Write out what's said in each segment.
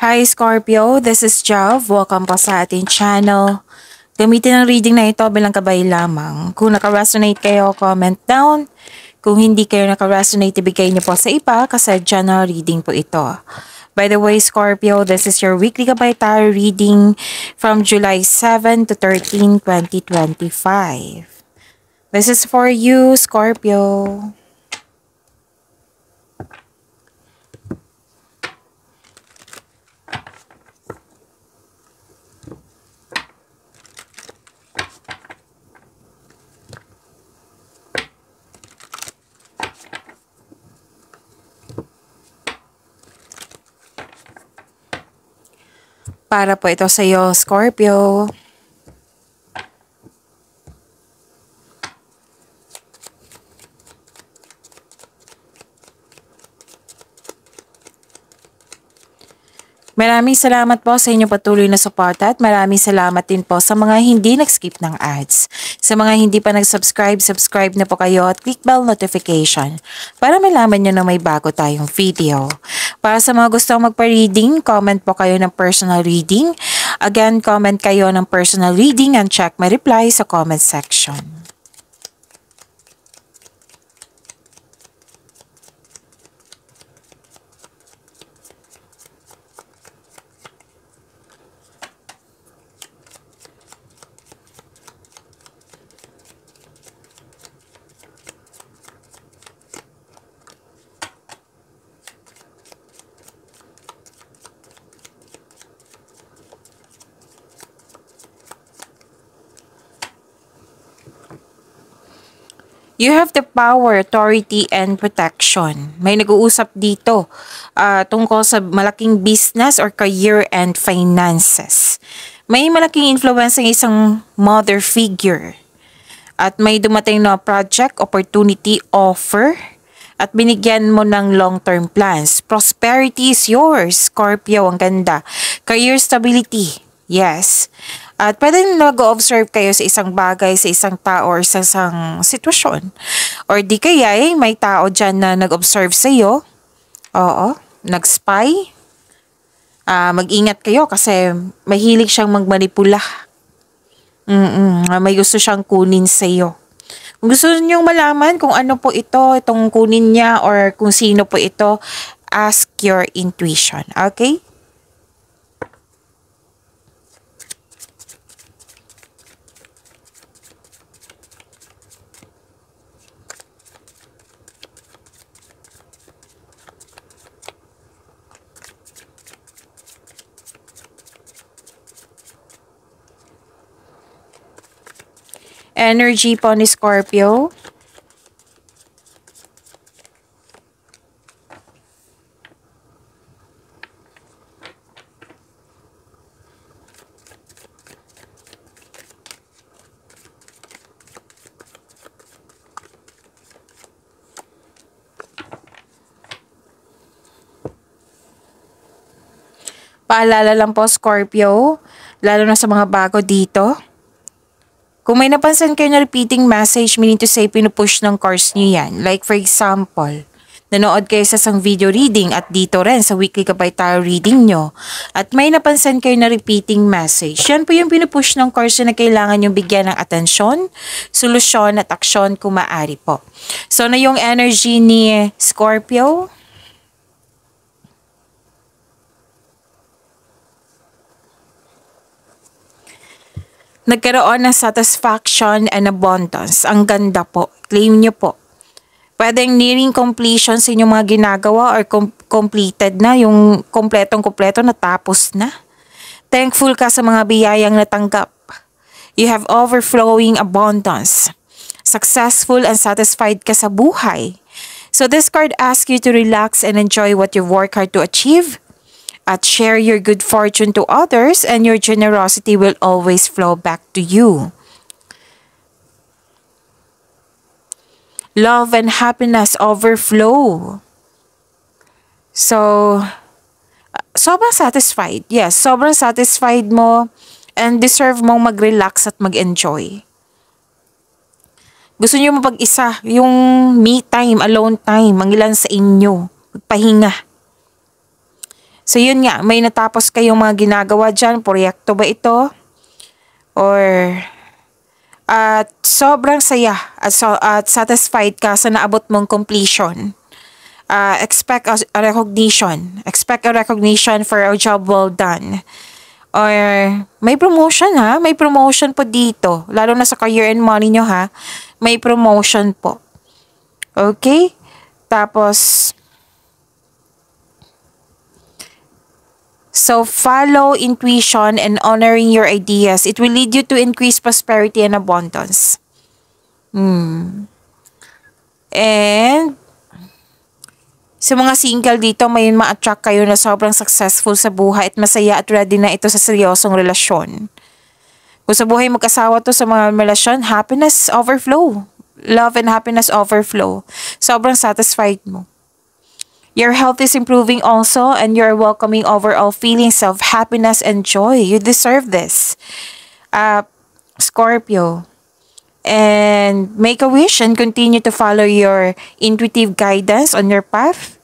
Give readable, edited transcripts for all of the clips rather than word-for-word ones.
Hi Scorpio, this is Jav. Welcome po sa ating channel. Gamitin ang reading na ito bilang gabay lamang. Kung naka-resonate kayo, comment down. Kung hindi kayo naka-resonate, ibigay niyo po sa iba kasi general reading po ito. By the way, Scorpio, this is your weekly gabay tarot reading from July 7 to 13, 2025. This is for you, Scorpio. Para po ito sa iyo, Scorpio. Maraming salamat po sa inyong patuloy na suporta at maraming salamat din po sa mga hindi nag-skip ng ads. Sa mga hindi pa nag-subscribe, subscribe na po kayo at click bell notification para malaman nyo na may bago tayong video. Para sa mga gustong magpa-reading, comment po kayo ng personal reading. Again, comment kayo ng personal reading and check my reply sa comment section. You have the power, authority, and protection. May nag-uusap dito tungkol sa malaking business or career and finances. May malaking influence ng isang mother figure. At may dumating na project, opportunity, offer. At binigyan mo ng long-term plans. Prosperity is yours, Scorpio. Ang ganda. Career stability. Yes. At pwede nag-observe kayo sa isang bagay, sa isang tao, or sa isang sitwasyon. Or di kaya may tao dyan na nag-observe sa iyo. Oo, nag-spy. Mag-ingat kayo kasi mahilig siyang magmanipula. May gusto siyang kunin sa iyo. Kung gusto niyo malaman kung ano po ito, itong kunin niya, or kung sino po ito, ask your intuition. Okay? Energy po ni Scorpio. Paalala lang po, Scorpio, lalo na sa mga bago dito. Kung may napansin kayo na repeating message, meaning to say, pinupush ng course nyo yan. Like for example, nanood kayo sa isang video reading at dito rin sa weekly gabay tarot reading nyo. At may napansin kayo na repeating message. Yan po yung pinupush ng course na kailangan yung bigyan ng atensyon, solusyon at aksyon kung maaari po. So na yung energy ni Scorpio. Nagkaroon ng satisfaction and abundance. Ang ganda po. Claim nyo po. Pwedeng nearing completion sa inyong mga ginagawa or completed na. Yung kompletong-kompleto natapos na. Thankful ka sa mga biyayang natanggap. You have overflowing abundance. Successful and satisfied ka sa buhay. So this card asks you to relax and enjoy what you work hard to achieve. At share your good fortune to others and your generosity will always flow back to you. Love and happiness overflow. So, sobrang satisfied. Yes, sobrang satisfied mo and deserve mong mag-relax at mag-enjoy. Gusto niyo mapag-isa, yung me time, alone time, ang ilan sa inyo, magpahinga. So yun nga, may natapos kayong mga ginagawa dyan, proyekto ba ito? Or at sobrang saya at satisfied ka sa naabot mong completion. Expect a recognition. Expect a recognition for a job well done. Or may promotion ha, may promotion po dito. Lalo na sa career and money nyo ha, may promotion po. Okay? Tapos, so follow intuition and honoring your ideas. It will lead you to increase prosperity and abundance. And sa mga single dito, may ma-attract kayo na sobrang successful sa buhay at masaya at ready na ito sa seryosong relasyon. Kung sa buhay mag-asawa to, sa mga relasyon, happiness overflow. Love and happiness overflow. Sobrang satisfied mo. Your health is improving also and you're welcoming overall feelings of happiness and joy. You deserve this. Scorpio. And make a wish and continue to follow your intuitive guidance on your path.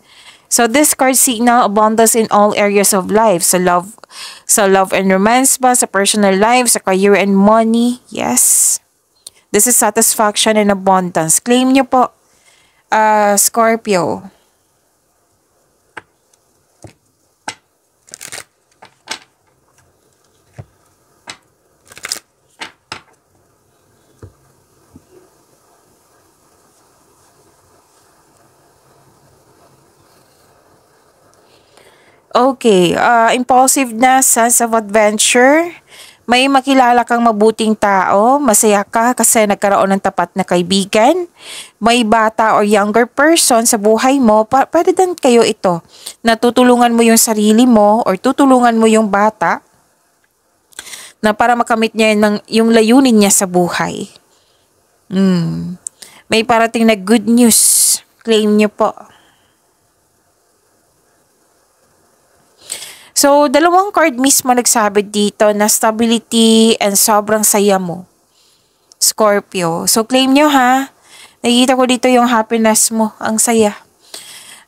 So this card signal abundance in all areas of life. Sa love and romance ba, sa personal life, sa career and money. Yes. This is satisfaction and abundance. Claim nyo po, Scorpio. Okay, impulsive na sense of adventure. May makilala kang mabuting tao, masaya ka kasi nagkaroon ng tapat na kaibigan. May bata or younger person sa buhay mo, pwede din kayo ito. Natutulungan mo yung sarili mo or tutulungan mo yung bata na para makamit niya yung layunin niya sa buhay. May parating na good news. Claim niyo po. So, dalawang card mismo nagsabi dito na stability and sobrang saya mo. Scorpio. So, claim nyo ha. Nakikita ko dito yung happiness mo. Ang saya.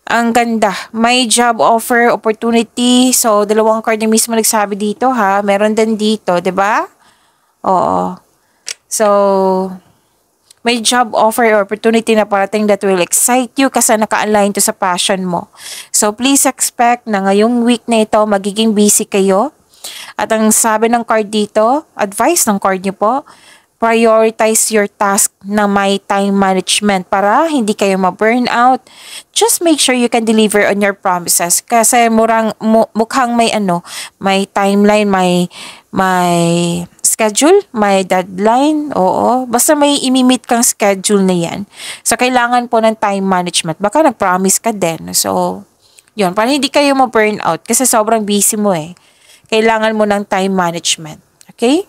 Ang ganda. May job offer, opportunity. So, dalawang card na mismo nagsabi dito ha. Meron din dito, 'di ba? Oo. So, may job offer or opportunity na parating that will excite you kasi naka-align to sa passion mo. So, please expect na ngayong week na ito, magiging busy kayo. At ang sabi ng card dito, advice ng card niyo po, prioritize your task na may time management para hindi kayo ma-burnout. Just make sure you can deliver on your promises. Kasi mukhang may timeline, may schedule, may deadline, oo. Basta may imimit kang schedule na yan. So, kailangan po ng time management. Baka nag-promise ka din. So, yun. Para hindi kayo ma-burnout kasi sobrang busy mo eh. Kailangan mo ng time management. Okay?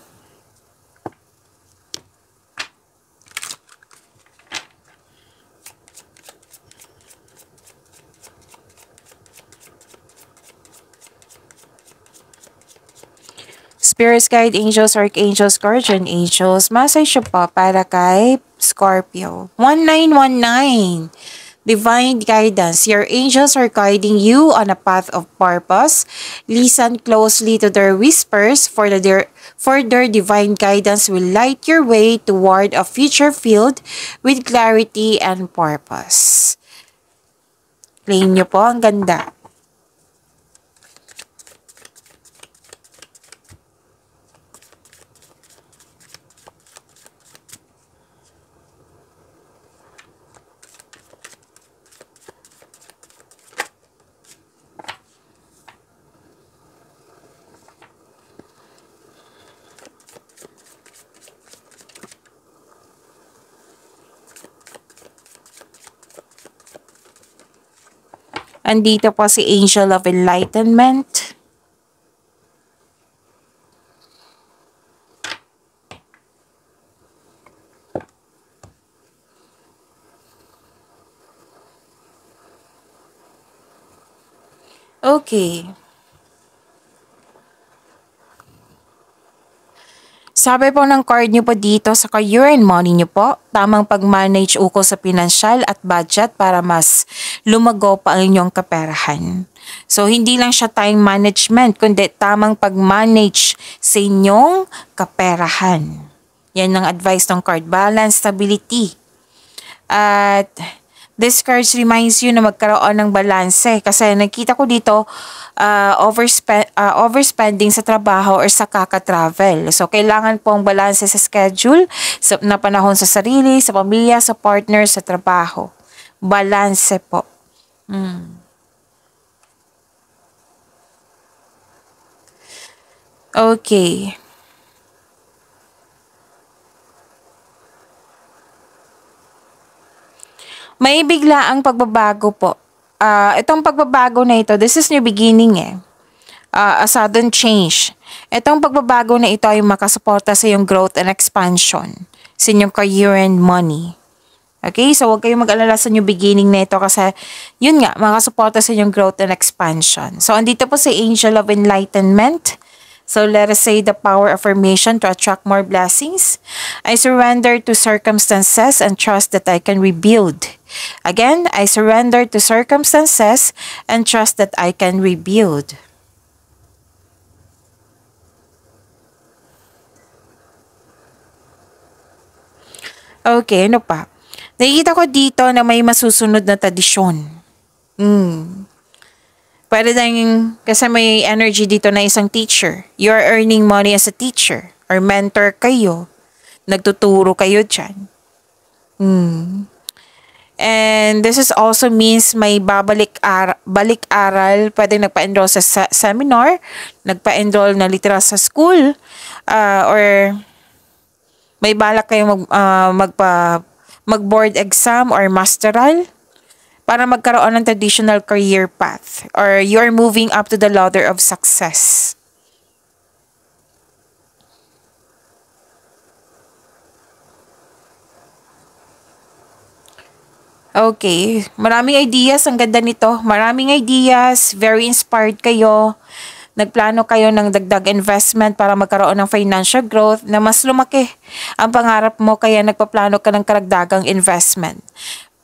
Spirits, guide, angels, archangels, guardian angels, message po para kay Scorpio. 1919. Divine guidance. Your angels are guiding you on a path of purpose. Listen closely to their whispers for their divine guidance will light your way toward a future filled with clarity and purpose. Claim nyo po. Ang ganda. Andito po si Angel of Enlightenment. Okay. Sabi po ng card nyo po dito sa career and money nyo po, tamang pag-manage ukol sa pinansyal at budget para mas lumago pa ang inyong kaperahan. So, hindi lang siya time management, kundi tamang pag-manage sa inyong kaperahan. Yan ang advice ng card. Balance, stability. At this cards reminds you na magkaroon ng balanse. Kasi nakita ko dito, overspending sa trabaho or sa kaka-travel. So, kailangan pong balanse sa schedule, na panahon sa sarili, sa pamilya, sa partner, sa trabaho. Balanse po. Okay. May bigla ang pagbabago po. Itong pagbabago na ito, this is new beginning eh. A sudden change. Itong pagbabago na ito ay makasuporta sa iyong growth and expansion sa inyong career and money. Okay? So, huwag kayong mag-alala sa new beginning na ito kasi, yun nga, makasuporta sa inyong growth and expansion. So, andito po si Angel of Enlightenment. So, let us say the power affirmation to attract more blessings. I surrender to circumstances and trust that I can rebuild. Again, I surrender to circumstances and trust that I can rebuild. Okay, ano pa? Nakikita ko dito na may masusunod na tradisyon. Pwede din, kasi may energy dito na isang teacher. You are earning money as a teacher or mentor kayo. Nagtuturo kayo dyan. And this is also means may balik-aral. Pwede nagpa-enroll sa seminar, nagpa-enroll na literal sa school, or may balak kayong mag-board exam or masteral para magkaroon ng traditional career path or you're moving up to the ladder of success. Okay, maraming ideas, ang ganda nito. Maraming ideas, very inspired kayo. Nagplano kayo ng dagdag investment para magkaroon ng financial growth na mas lumaki ang pangarap mo kaya nagpaplano ka ng karagdagang investment.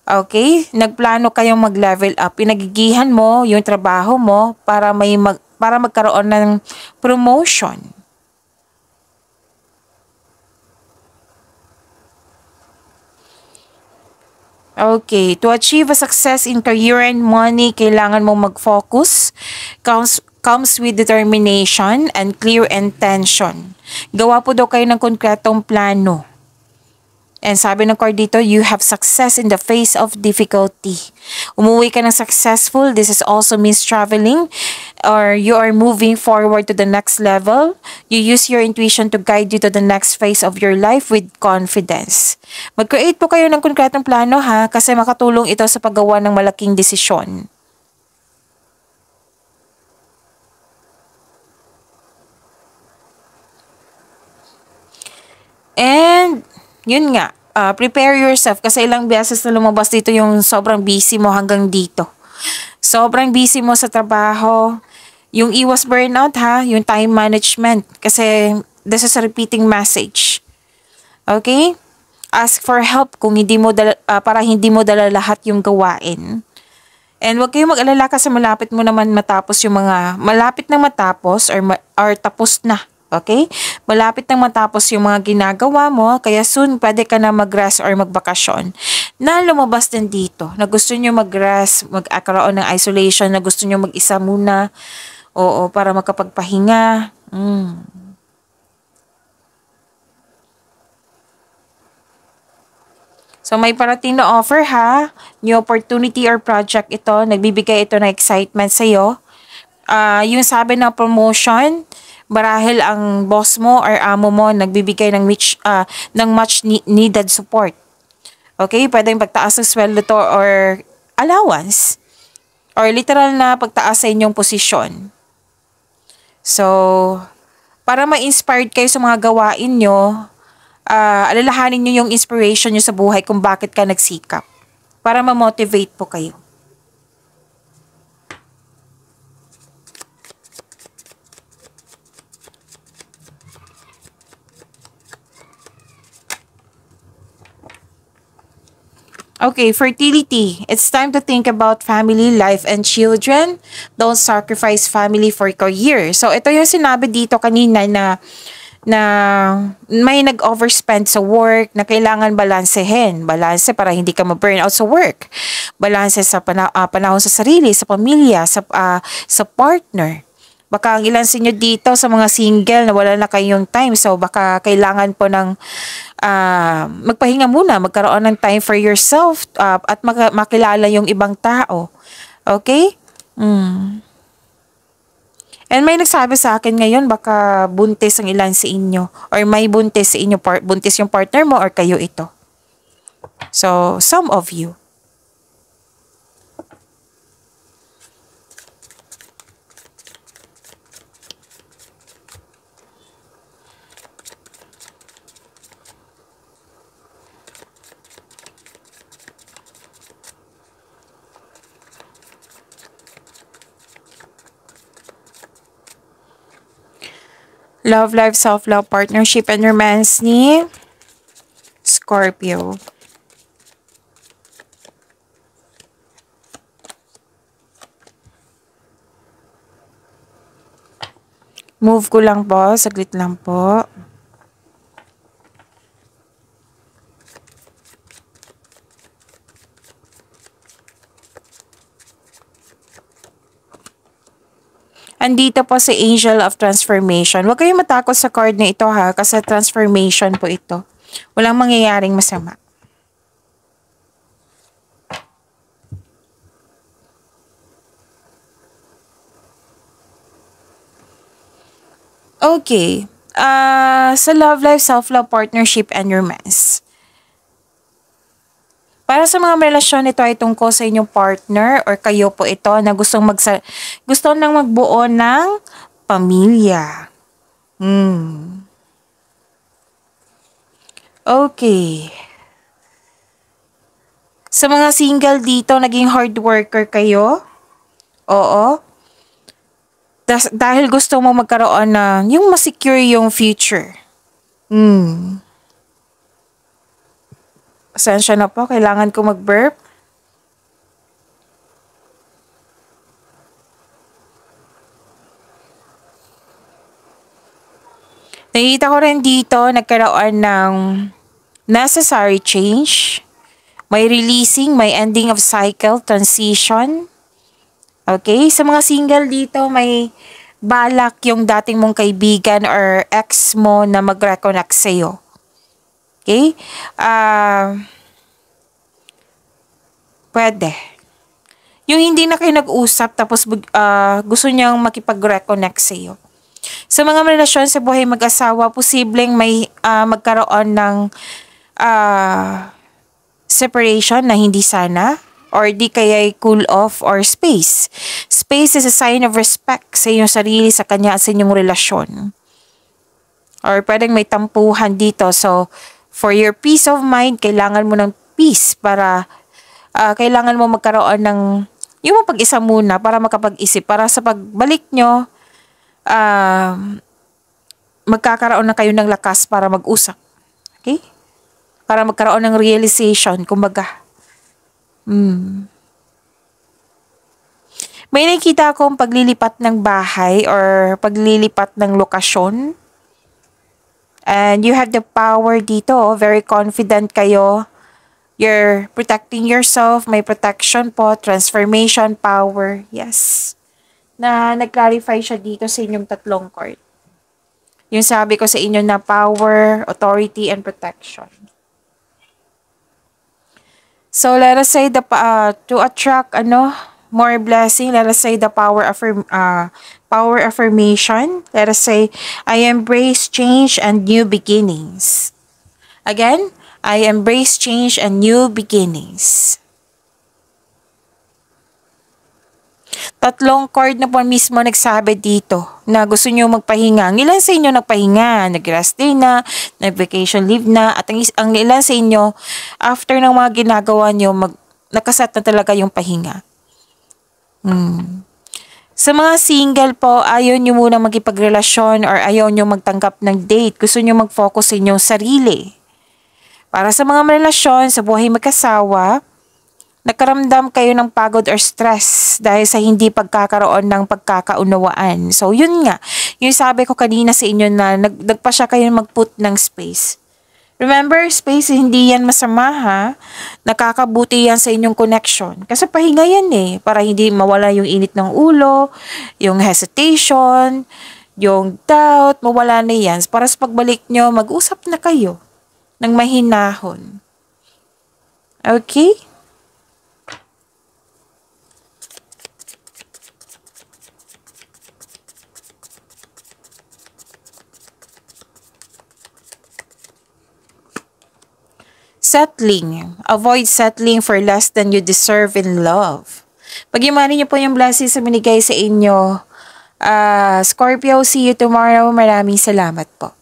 Okay? Nagplano kayong mag-level up. Pinagigihan mo yung trabaho mo para para magkaroon ng promotion. Okay, to achieve a success in career and money, kailangan mong mag-focus. Comes with determination and clear intention. Gawa po daw kayo ng konkretong plano. And sabi ng card dito, you have success in the face of difficulty. Umuwi ka ng successful. This is also means traveling or you are moving forward to the next level. You use your intuition to guide you to the next phase of your life with confidence. Mag-create po kayo ng konkretong plano ha kasi makatulong ito sa paggawa ng malaking desisyon. And yun nga, prepare yourself kasi ilang beses na lumabas dito yung sobrang busy mo hanggang dito. Sobrang busy mo sa trabaho. Yung iwas burnout ha, yung time management. Kasi this is a repeating message. Okay? Ask for help kung para hindi mo dala lahat yung gawain. And huwag kayong mag-alala kasi malapit mo naman matapos yung malapit nang matapos or tapos na. Okay? Malapit nang matapos yung mga ginagawa mo, kaya soon pwede ka na mag-rest or magbakasyon. Na lumabas din dito, na gusto nyo mag-rest, magkaroon ng isolation, na gusto nyo mag-isa muna, oo, para makapagpahinga. So may parating na offer ha, new opportunity or project ito, nagbibigay ito ng excitement sa'yo. Yung sabi ng promotion, marahil ang boss mo or amo mo nagbibigay ng much needed support. Okay, pwedeng pagtaas ng sweldo to or allowance or literal na pagtaas sa inyong posisyon. So, para ma-inspired kayo sa mga gawain nyo, alalahanin nyo yung inspiration nyo sa buhay kung bakit ka nagsikap. Para ma-motivate po kayo. Okay, fertility. It's time to think about family life and children. Don't sacrifice family for career. So, ito yung sinabi dito kanina na may nag-overspend sa work na kailangan balansehin. Balanse para hindi ka ma-burn out sa work. Balanse sa panahon sa sarili, sa pamilya, sa partner. Baka ang ilan sa inyo dito sa mga single na wala na kayong time. So baka kailangan po ng magpahinga muna, magkaroon ng time for yourself at makilala yung ibang tao. Okay? And may nagsabi sa akin ngayon baka buntis ang ilan sa inyo or may buntis sa inyo, buntis yung partner mo or kayo ito. So, some of you. Love life, self-love, partnership, and romance ni Scorpio. Move ko lang po, saglit lang po. Andito po si Angel of Transformation. Huwag kayong matakot sa card na ito ha, kasi transformation po ito. Walang mangyayaring masama. Okay. Sa love life, self-love, partnership, and romance. Para sa mga relasyon, ito ay tungkol sa inyong partner or kayo po ito na gusto nang magbuo ng pamilya. Okay. Sa mga single dito, naging hard worker kayo? Oo. Dahil gusto mo magkaroon ng yung masecure yung future. Pasensya na po, kailangan ko mag-burp. Nakita ko rin dito, nagkaroon ng necessary change. May releasing, may ending of cycle, transition. Okay, sa mga single dito, may balak yung dating mong kaibigan or ex mo na mag-reconnect sa'yo. Okay? Pwede. Yung hindi na kayo nag-usap tapos gusto niyang makipag-reconnect sa iyo. Sa mga relasyon sa buhay mag-asawa, posibleng may magkaroon ng separation na hindi sana or di kaya cool off or space. Space is a sign of respect sa inyong sarili, sa kanya at sa inyong relasyon. Or pwedeng may tampuhan dito. So, for your peace of mind, kailangan mo ng peace para kailangan mo magkaroon ng yung mapag-isa muna para makapag-isip. Para sa pagbalik nyo, magkakaroon na kayo ng lakas para mag-usap. Okay? Para magkaroon ng realization, kumbaga. May nakita akong paglilipat ng bahay or paglilipat ng lokasyon. And you have the power dito. Very confident kayo. You're protecting yourself. May protection po. Transformation, power. Yes. Na nag-clarify siya dito sa inyong tatlong card. Yung sabi ko sa inyo na power, authority, and protection. So, let us say to attract more blessing, let us say the power affirmation. Let us say, I embrace change and new beginnings. Again, I embrace change and new beginnings. Tatlong card na po mismo nagsabi dito na gusto nyo magpahinga. Ang ilan sa inyo nagpahinga, nag-rest day na, nag-vacation leave na, at ang ilan sa inyo, after ng mga ginagawa nyo, nakaset na talaga yung pahinga. Sa mga single po, ayaw nyo muna magipagrelasyon or ayaw nyo magtanggap ng date. Gusto nyo mag-focus sa inyong sarili. Para sa mga relasyon, sa buhay magkasawa, nakaramdam kayo ng pagod or stress dahil sa hindi pagkakaroon ng pagkakaunawaan. So, yun nga. Yung sabi ko kanina sa inyo na nagpa siya kayo mag-put ng space. Remember, space, hindi yan masama ha. Nakakabuti yan sa inyong connection. Kasi pahinga yan eh. Para hindi mawala yung init ng ulo, yung hesitation, yung doubt, mawala na yan. Para sa pagbalik nyo, mag-usap na kayo ng mahinahon. Okay? Settling. Avoid settling for less than you deserve in love. Pag-imani niyo po yung blessings sa binigay sa inyo. Scorpio, see you tomorrow. Maraming salamat po.